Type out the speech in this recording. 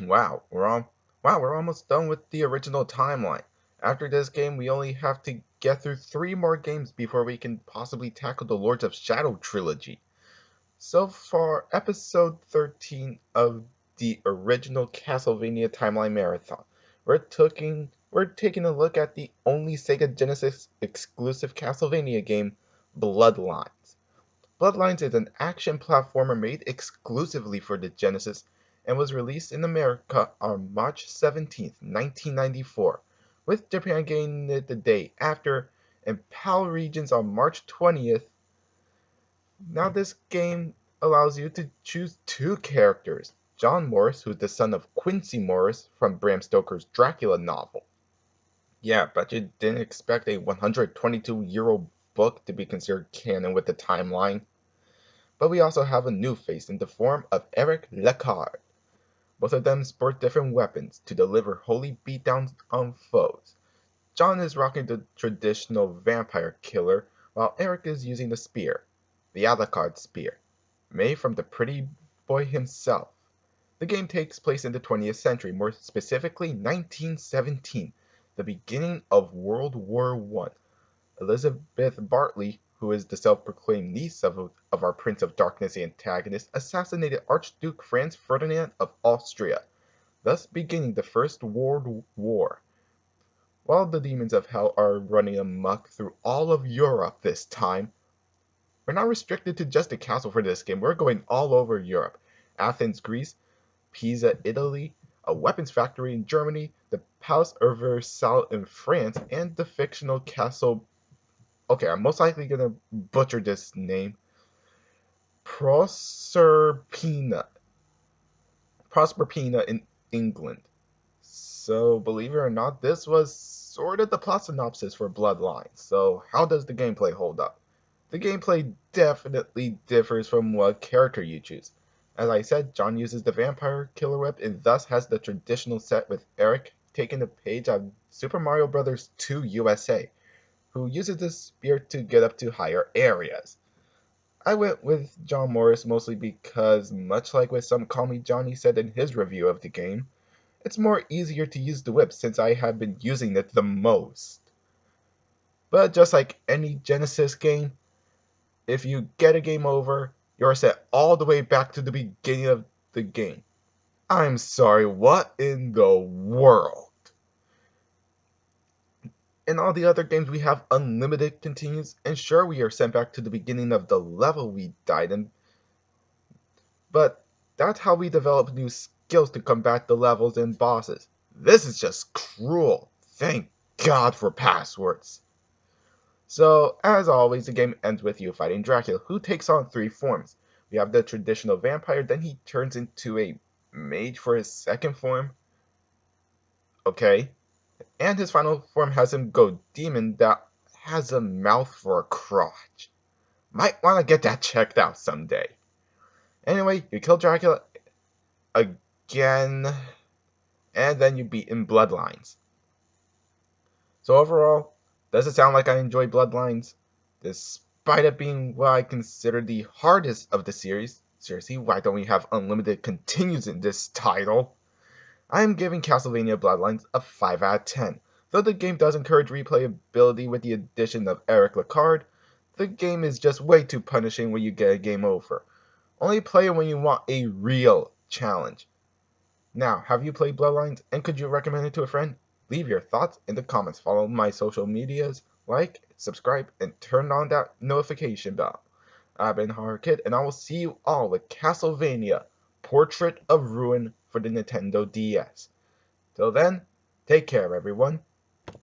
Wow, we're almost done with the original timeline. After this game, we only have to get through 3 more games before we can possibly tackle the Lords of Shadow trilogy. So for episode 13 of the original Castlevania Timeline Marathon, we're taking a look at the only SEGA Genesis exclusive Castlevania game, Bloodlines. Bloodlines is an action platformer made exclusively for the Genesis and was released in America on March 17, 1994, with Japan getting it the day after and PAL regions on March 20th. Now this game allows you to choose 2 characters, John Morris, who's the son of Quincy Morris from Bram Stoker's Dracula novel. Yeah, but you didn't expect a 122-year-old book to be considered canon with the timeline. But we also have a new face in the form of Eric Lecard. Both of them sport different weapons to deliver holy beatdowns on foes. John is rocking the traditional vampire killer, while Eric is using the spear, the Alucard spear, made from the pretty boy himself. The game takes place in the 20th century, more specifically 1917, the beginning of World War I. Elizabeth Bartley, who is the self-proclaimed niece of our Prince of Darkness antagonist, assassinated Archduke Franz Ferdinand of Austria, thus beginning the First World War. While the demons of hell are running amok through all of Europe this time, we're not restricted to just a castle for this game, we're going all over Europe. Athens, Greece, Pisa, Italy, a weapons factory in Germany, the Palace of Versailles in France, and the fictional castle. Okay, I'm most likely gonna butcher this name. Proserpina. Proserpina in England. So, believe it or not, this was sort of the plot synopsis for Bloodlines. So, how does the gameplay hold up? The gameplay definitely differs from what character you choose. As I said, John uses the vampire killer whip and thus has the traditional set with Eric taking a page out of Super Mario Bros. 2 USA, who uses the spear to get up to higher areas. I went with John Morris mostly because, much like what some Call Me Johnny said in his review of the game, it's more easier to use the whip since I have been using it the most. But just like any Genesis game, if you get a game over, you're set all the way back to the beginning of the game. I'm sorry, what in the world? In all the other games we have unlimited continues, and sure we are sent back to the beginning of the level we died in, but that's how we develop new skills to combat the levels and bosses. This is just cruel. Thank God for passwords. So, as always, the game ends with you fighting Dracula, who takes on 3 forms. We have the traditional vampire, then he turns into a mage for his second form. Okay. And his final form has him go demon that has a mouth for a crotch. Might want to get that checked out someday. Anyway, you kill Dracula again, and then you beat in Bloodlines. So overall, does it sound like I enjoy Bloodlines? Despite it being what I consider the hardest of the series, seriously, why don't we have unlimited continues in this title? I am giving Castlevania Bloodlines a 5 out of 10. Though the game does encourage replayability with the addition of Eric Lecard, the game is just way too punishing when you get a game over. Only play it when you want a real challenge. Now, have you played Bloodlines and could you recommend it to a friend? Leave your thoughts in the comments. Follow my social medias, like, subscribe, and turn on that notification bell. I've been Horror Kid, and I will see you all with Castlevania Portrait of Ruin for the Nintendo DS. Till then, take care everyone.